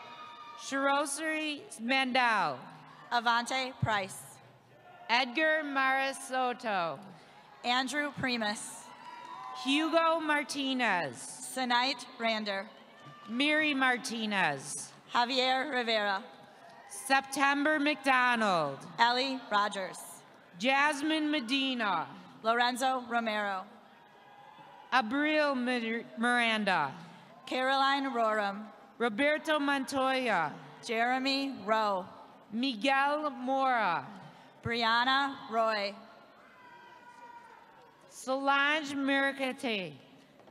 Shirosari Mendel. Avante Price. Edgar Marasoto. Andrew Primus. Hugo Martinez. Senite Rander. Miri Martinez. Javier Rivera. September McDonald. Ellie Rogers. Jasmine Medina. Lorenzo Romero. Abril Miranda. Caroline Roram. Roberto Montoya. Jeremy Rowe. Miguel Mora. Brianna Roy. Solange Mercate.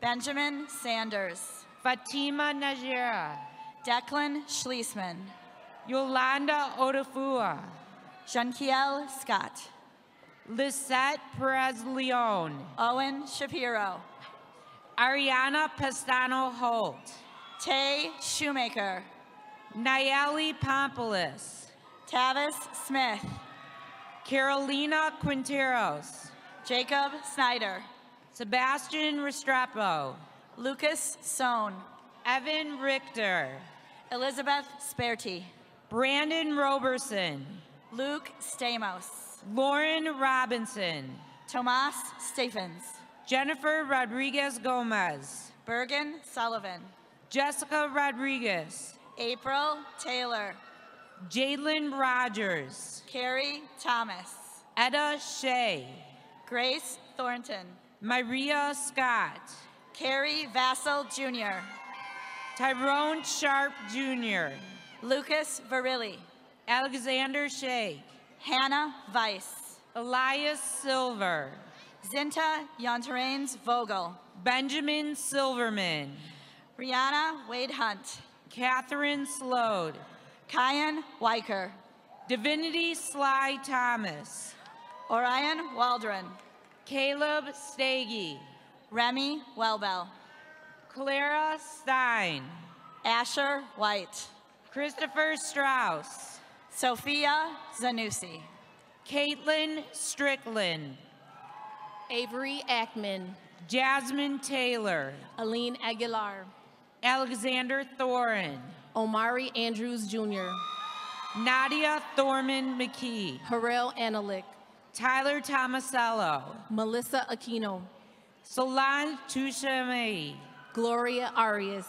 Benjamin Sanders. Fatima Najera. Declan Schlesman. Yolanda Odafua. Jean-Kiel Scott. Lisette Perez Leon. Owen Shapiro. Ariana Pastano Holt. Tay Shoemaker. Nayeli Pompolis. Tavis Smith. Carolina Quinteros. Jacob Snyder. Sebastian Restrepo. Lucas Sohn. Evan Richter. Elizabeth Sperti. Brandon Roberson. Luke Stamos. Lauren Robinson. Tomas Stephens. Jennifer Rodriguez Gomez. Bergen Sullivan. Jessica Rodriguez. April Taylor. Jalen Rogers. Carrie Thomas. Etta Shea. Grace Thornton. Maria Scott. Carrie Vassell Jr. Tyrone Sharp Jr. Lucas Varilli. Alexander Shea. Hannah Weiss. Elias Silver. Zinta Yontrains Vogel. Benjamin Silverman. Rihanna Wade Hunt. Catherine Slode. Kyan Weicker. Divinity Sly Thomas. Orion Waldron. Caleb Stagey. Remy Welbell. Clara Stein. Asher White. Christopher Strauss. Sophia Zanussi. Caitlin Strickland. Avery Ackman. Jasmine Taylor. Aline Aguilar. Alexander Thorin. Omari Andrews Jr. Nadia Thorman McKee. Harrell Analik. Tyler Tomasello. Melissa Aquino. Solange Touchemay. Gloria Arias.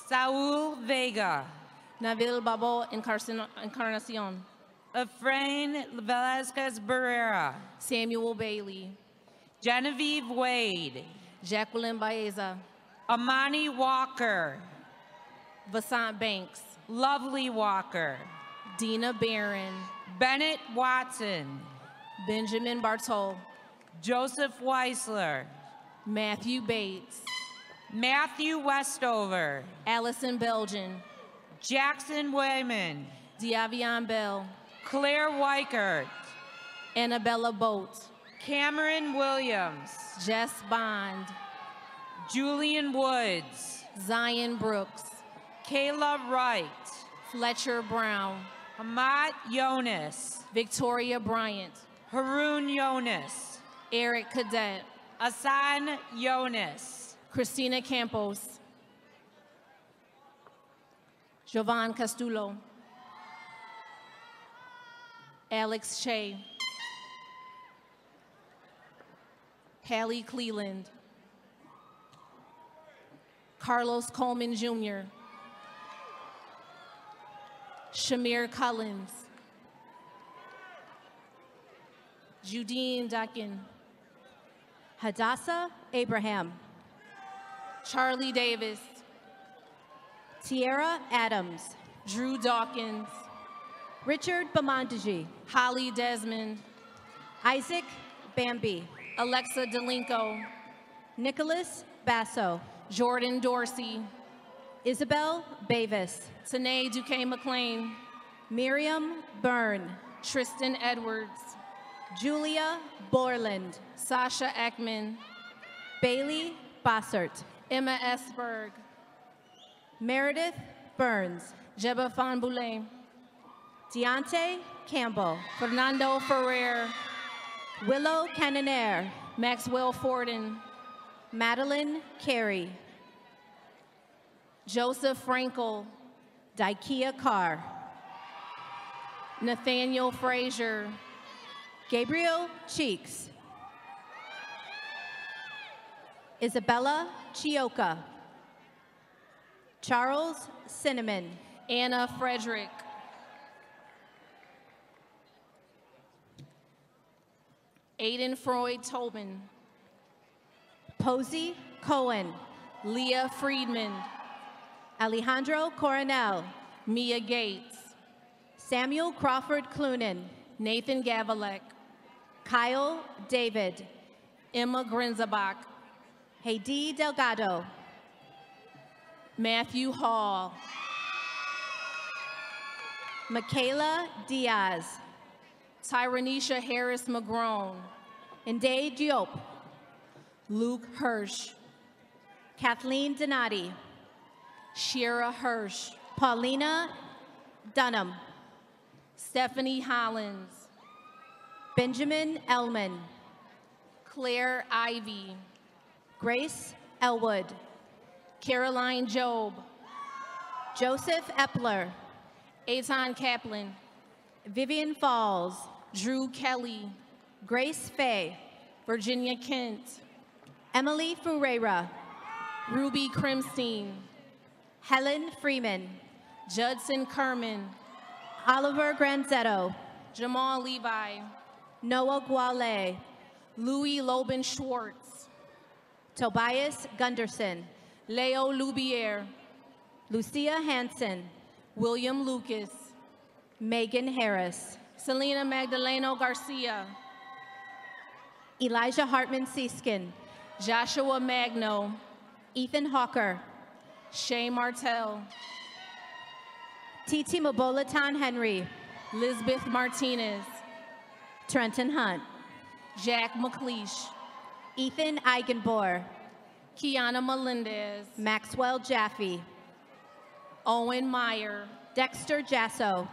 Saul Vega. Nabil Babo Encarnacion. Efrain Velasquez Barrera. Samuel Bailey. Genevieve Wade. Jacqueline Baeza. Amani Walker. Vasant Banks. Lovely Walker. Dina Barron. Bennett Watson. Benjamin Bartol. Joseph Weisler. Matthew Bates. Matthew Westover. Allison Belgian. Jackson Wayman. Diavion Bell. Claire Weichert. Annabella Bolt. Cameron Williams. Jess Bond. Julian Woods. Zion Brooks. Kayla Wright. Fletcher Brown. Hamad Jonas. Victoria Bryant. Haroon Jonas. Eric Cadet. Asan Jonas. Christina Campos. Jovan Castulo. Alex Che, Hallie Cleland, Carlos Coleman Jr., Shamir Collins, Judine Duncan, Hadassah Abraham, Charlie Davis, Tierra Adams, Drew Dawkins, Richard Bamandaji, Holly Desmond, Isaac Bambi, Alexa Delinko, Nicholas Basso, Jordan Dorsey, Isabel Bavis, Tanae Duquesne McLean, Miriam Byrne, Tristan Edwards, Julia Borland, Sasha Ekman, Bailey Bossert, Emma Esberg, Meredith Burns, Jeba Fanboulay, Deontay Campbell, Fernando Ferrer, Willow Canonaire, Maxwell Forden, Madeline Carey, Joseph Frankel, Daikia Carr, Nathaniel Frazier, Gabriel Cheeks, Isabella Chioka, Charles Cinnamon, Anna Frederick, Aiden Freud Tobin, Posey Cohen, Leah Friedman, Alejandro Coronel, Mia Gates, Samuel Crawford Clunan, Nathan Gavalek, Kyle David, Emma Grenzabach, Heidi Delgado, Matthew Hall, Michaela Diaz, Tyranisha Harris McGrone, Nde Diop, Luke Hirsch, Kathleen Donati, Shira Hirsch, Paulina Dunham, Stephanie Hollins, Benjamin Elman, Claire Ivy, Grace Elwood, Caroline Job, Joseph Epler, Eitan Kaplan, Vivian Falls, Drew Kelly, Grace Fay, Virginia Kent, Emily Ferreira, Ruby Crimstein, Helen Freeman, Judson Kerman, Oliver Granzetto, Jamal Levi, Noah Guale, Louis Loban Schwartz, Tobias Gunderson, Leo Lubier, Lucia Hansen, William Lucas, Megan Harris, Selena Magdaleno Garcia, Elijah Hartman Seeskin, Joshua Magno, Ethan Hawker, Shay Martell, Titi Mabolatan Henry, Lisbeth Martinez, Trenton Hunt, Jack McLeish, Ethan Eigenbohr, Kiana Melendez, Maxwell Jaffe, Owen Meyer, Dexter Jasso,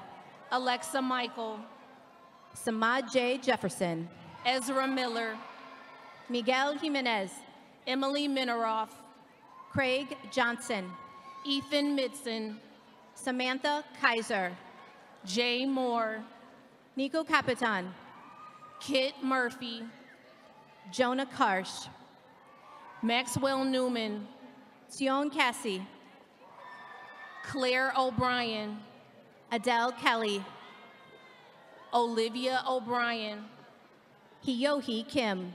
Alexa Michael, Samad J. Jefferson, Ezra Miller, Miguel Jimenez, Emily Mineroff, Craig Johnson, Ethan Mitson, Samantha Kaiser, Jay Moore, Nico Capitan, Kit Murphy, Jonah Karsh, Maxwell Newman, Sion Cassie, Claire O'Brien, Adele Kelly, Olivia O'Brien, Hiyohi Kim,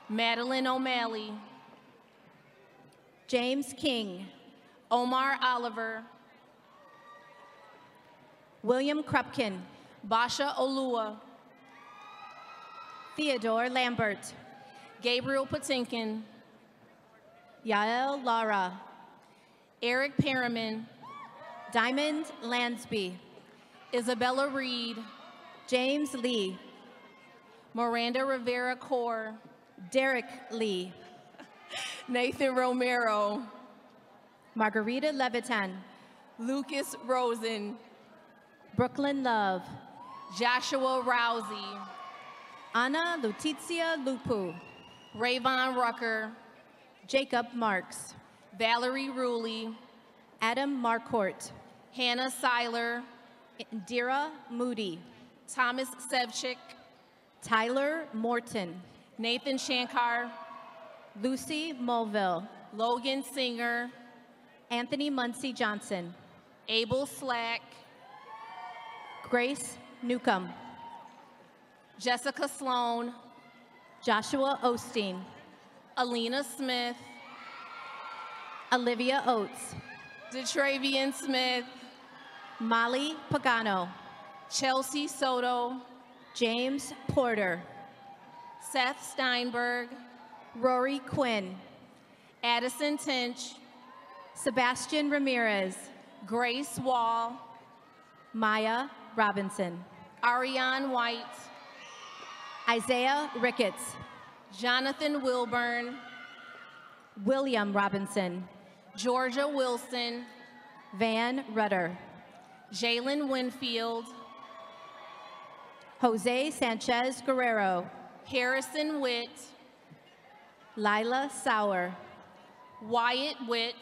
Madeline O'Malley, James King, Omar Oliver, William Krupkin, Basha Olua, Theodore Lambert, Gabriel Patinkin, Yael Lara, Eric Perriman, Diamond Lansby, Isabella Reed, James Lee, Miranda Rivera Core, Derek Lee, Nathan Romero, Margarita Levitan, Lucas Rosen, Brooklyn Love, Joshua Rousey, Anna Lutizia Lupu, Rayvon Rucker, Jacob Marks, Valerie Ruley, Adam Marcourt, Hannah Seiler, Indira Moody, Thomas Sevchik, Tyler Morton, Nathan Shankar, Lucy Mulville, Logan Singer, Anthony Muncie Johnson, Abel Slack, Grace Newcomb, Jessica Sloan, Joshua Osteen, Alina Smith, Olivia Oates, Detravian Smith, Molly Pagano, Chelsea Soto, James Porter, Seth Steinberg, Rory Quinn, Addison Tinch, Sebastian Ramirez, Grace Wall, Maya Robinson, Ariane White, Isaiah Ricketts, Jonathan Wilburn, William Robinson, Georgia Wilson, Van Rudder, Jalen Winfield, Jose Sanchez Guerrero, Harrison Witt, Lila Sauer, Wyatt Witt,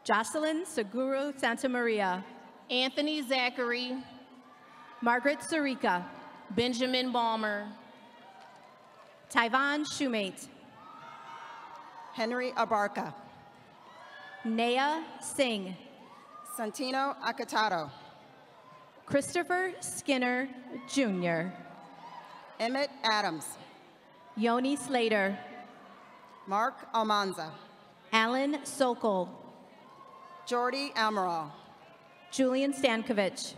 Jocelyn Seguro Santamaria, Anthony Zachary, Margaret Sarica, Benjamin Balmer, Tyvon Shoemate, Henry Abarca, Naya Singh, Santino Acatato, Christopher Skinner Jr., Emmett Adams, Yoni Slater, Mark Almanza, Alan Sokol, Jordi Amaral, Julian Stankovich,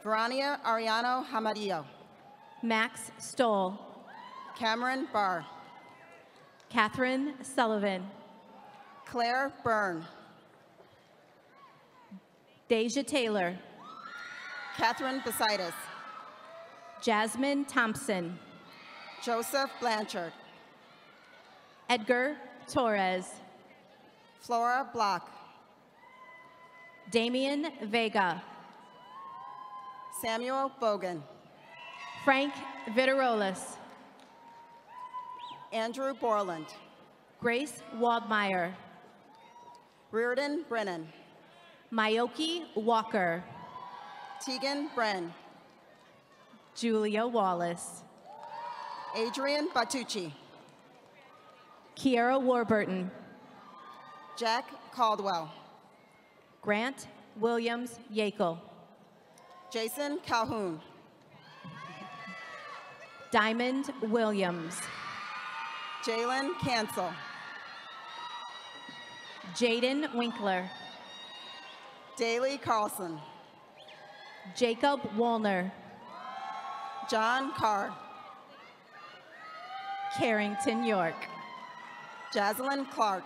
Verania Ariano Hamadio, Max Stoll, Cameron Barr, Catherine Sullivan, Claire Byrne, Deja Taylor, Catherine Besitis, Jasmine Thompson, Joseph Blanchard, Edgar Torres, Flora Block, Damian Vega, Samuel Bogan, Frank Viterolis, Andrew Borland, Grace Waldmeyer, Reardon Brennan, Mayoki Walker, Tegan Bren, Julia Wallace, Adrian Batucci, Kiara Warburton, Jack Caldwell, Grant Williams Yakel, Jason Calhoun, Diamond Williams, Jalen Cancel, Jaden Winkler, Daly Carlson, Jacob Woolner, John Carr, Carrington York, Jaslyn Clark,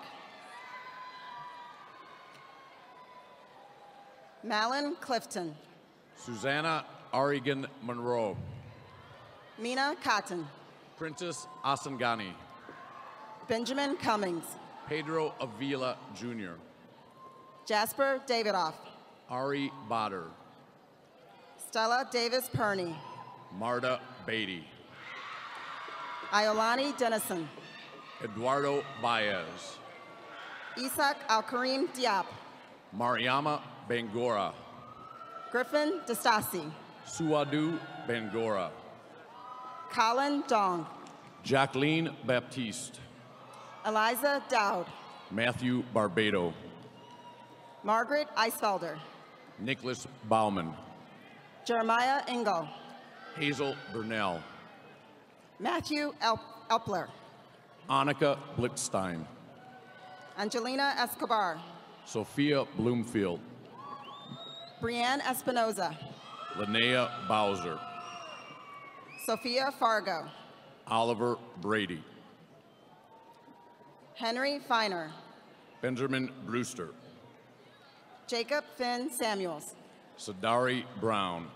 Malin Clifton, Susanna Arigan Monroe, Mina Cotton, Princess Asangani, Benjamin Cummings, Pedro Avila Jr., Jasper Davidoff, Ari Botter, Stella Davis Perney, Marta Beatty, Iolani Dennison, Eduardo Baez, Isaac Al-Karim Diop, Mariama Bangora, Griffin Destasi, Suadu Bangora, Colin Dong, Jacqueline Baptiste, Eliza Dowd, Matthew Barbado, Margaret Eisfelder, Nicholas Bauman, Jeremiah Engel, Hazel Burnell, Matthew Epler, Annika Blitzstein, Angelina Escobar, Sophia Bloomfield, Brianne Espinoza, Linnea Bowser, Sophia Fargo, Oliver Brady, Henry Feiner, Benjamin Brewster, Jacob Finn Samuels, Sadari Brown,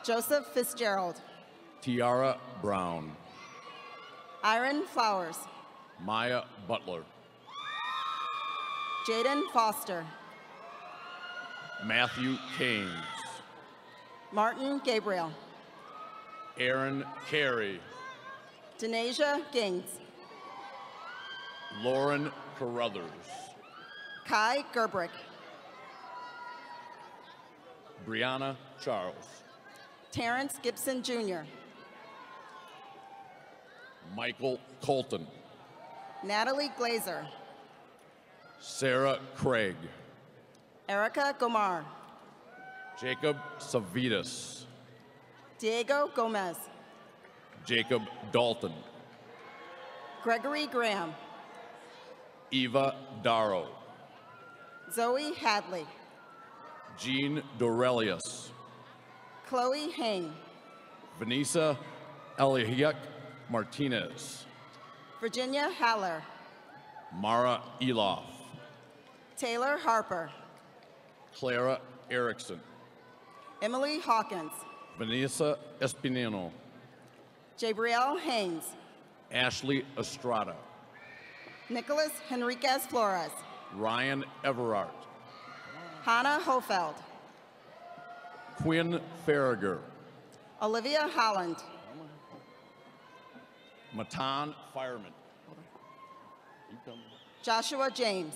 Joseph Fitzgerald, Tiara Brown, Iron Flowers, Maya Butler, Jaden Foster, Matthew Keynes, Martin Gabriel, Aaron Carey, Denasia Gings, Lauren Carruthers, Kai Gerbrick, Brianna Charles. Terrence Gibson Jr., Michael Colton. Natalie Glazer, Sarah Craig. Erica Gomar, Jacob Savitas. Diego Gomez, Jacob Dalton. Gregory Graham, Eva Darrow. Zoe Hadley, Jean Dorelius. Chloe Hain, Vanessa Eliac Martinez. Virginia Haller, Mara Eloff. Taylor Harper, Clara Erickson. Emily Hawkins, Vanessa Espinino. Jabriel Haynes, Ashley Estrada. Nicholas Henriquez Flores, Ryan Everard. Hannah Hofeld, Quinn Farragher. Olivia Holland, Matan Fireman. Joshua James,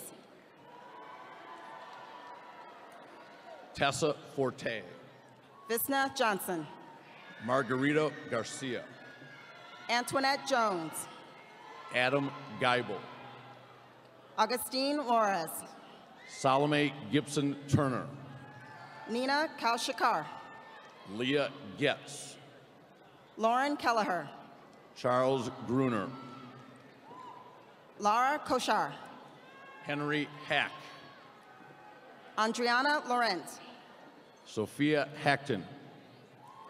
Tessa Forte. Visna Johnson, Margarita Garcia. Antoinette Jones, Adam Geibel. Augustine Juarez, Salome Gibson Turner. Nina Kaushikar, Leah Getz. Lauren Kelleher, Charles Gruner. Lara Koshar, Henry Hack. Andriana Lorenz, Sophia Hackton.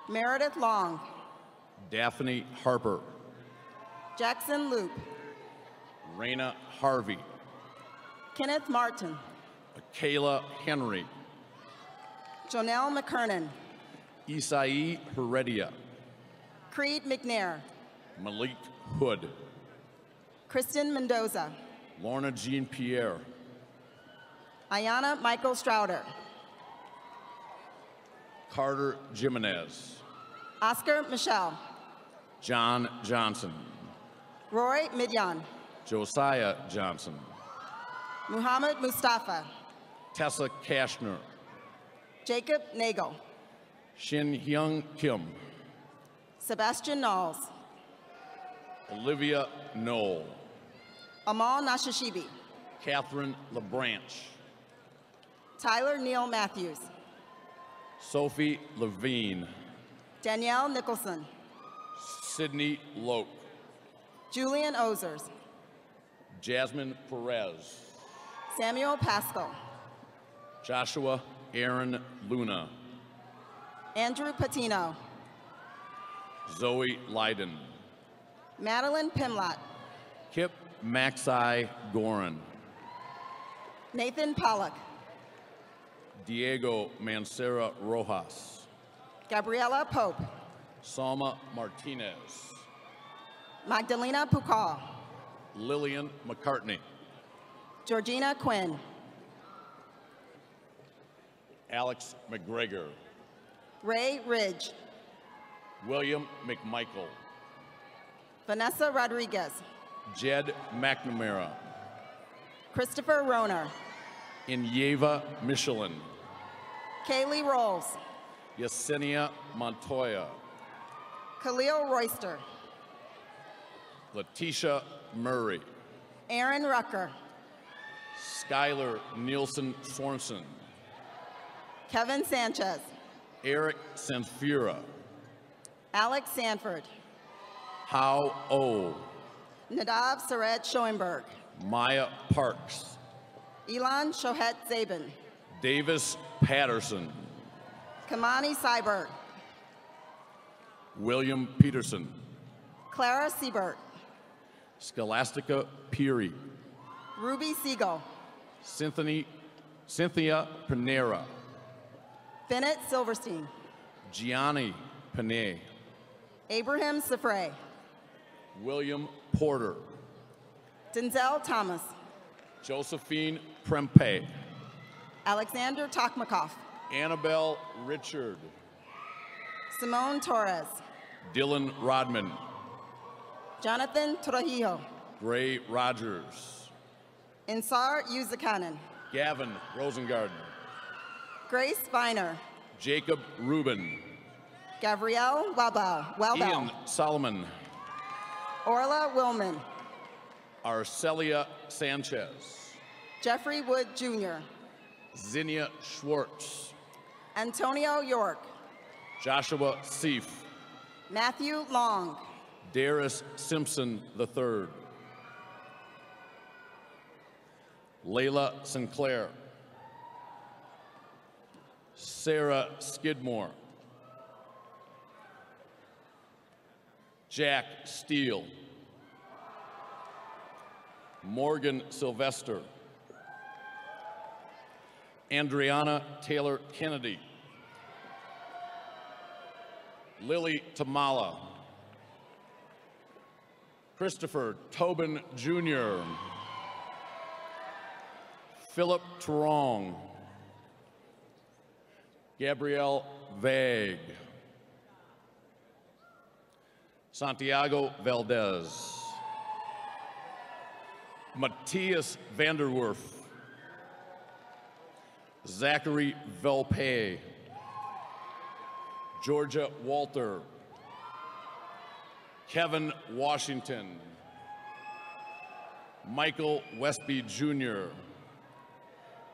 Meredith Long, Daphne Harper. Jackson Loop, Raina Harvey. Kenneth Martin, Kayla Henry. Jonelle McKernan, Isai Heredia. Creed McNair, Malik Hood. Kristen Mendoza, Lorna Jean Pierre. Ayana Michael Strouder, Carter Jimenez. Oscar Michelle, John Johnson. Roy Midyan, Josiah Johnson. Muhammad Mustafa, Tessa Kashner. Jacob Nagel, Shin Hyung Kim. Sebastian Knowles, Olivia Knoll. Amal Nashashibi, Catherine LeBranch. Tyler Neal Matthews, Sophie Levine. Danielle Nicholson, Sydney Loke. Julian Ozers, Jasmine Perez. Samuel Pascal, Joshua Aaron Luna. Andrew Patino, Zoe Leiden. Madeline Pimlott, Kip Maxi Gorin. Nathan Pollock, Diego Mancera Rojas. Gabriela Pope, Salma Martinez. Magdalena Pukal, Lillian McCartney. Georgina Quinn, Alex McGregor. Ray Ridge, William McMichael. Vanessa Rodriguez, Jed McNamara. Christopher Roner, Inyeva Michelin. Kaylee Rolls, Yesenia Montoya. Khalil Royster, Letitia Murray. Aaron Rucker, Skylar Nielsen Sorensen. Kevin Sanchez, Eric Sanfira. Alex Sanford, Hao O. Nadav Sared Schoenberg, Maya Parks. Elon Shohet Zabin, Davis Patterson. Kamani Seibert, William Peterson. Clara Siebert, Scholastica Peary. Ruby Siegel, Cynthia Panera. Bennett Silverstein, Gianni Panay. Abraham Safray, William Porter. Denzel Thomas, Josephine Prempe. Alexander Tokmakov, Annabelle Richard. Simone Torres, Dylan Rodman. Jonathan Trujillo, Gray Rogers. Insar Yuzakanen, Gavin Rosengarten. Grace Viner, Jacob Rubin. Gabrielle Welbel. Ian Solomon. Orla Willman. Arcelia Sanchez. Jeffrey Wood Jr. Zinnia Schwartz. Antonio York. Joshua Seif. Matthew Long. Darius Simpson III. Layla Sinclair. Sarah Skidmore. Jack Steele. Morgan Sylvester. Andriana Taylor Kennedy. Lily Tamala. Christopher Tobin Jr. Philip Terong. Gabrielle Vague. Santiago Valdez. Matthias Vanderwerf. Zachary Velpay. Georgia Walter. Kevin Washington. Michael Westby Jr.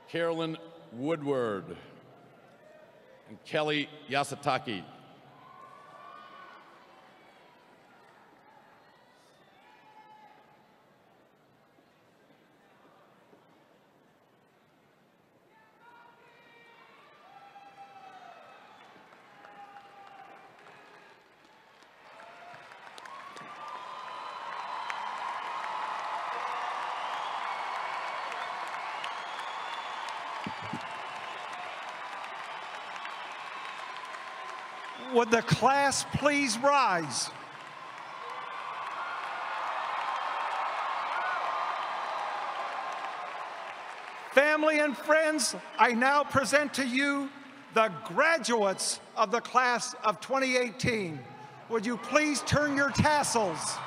Carolyn Woodward. And Kelly Yasataki. Would the class please rise? Family and friends, I now present to you the graduates of the class of 2018. Would you please turn your tassels?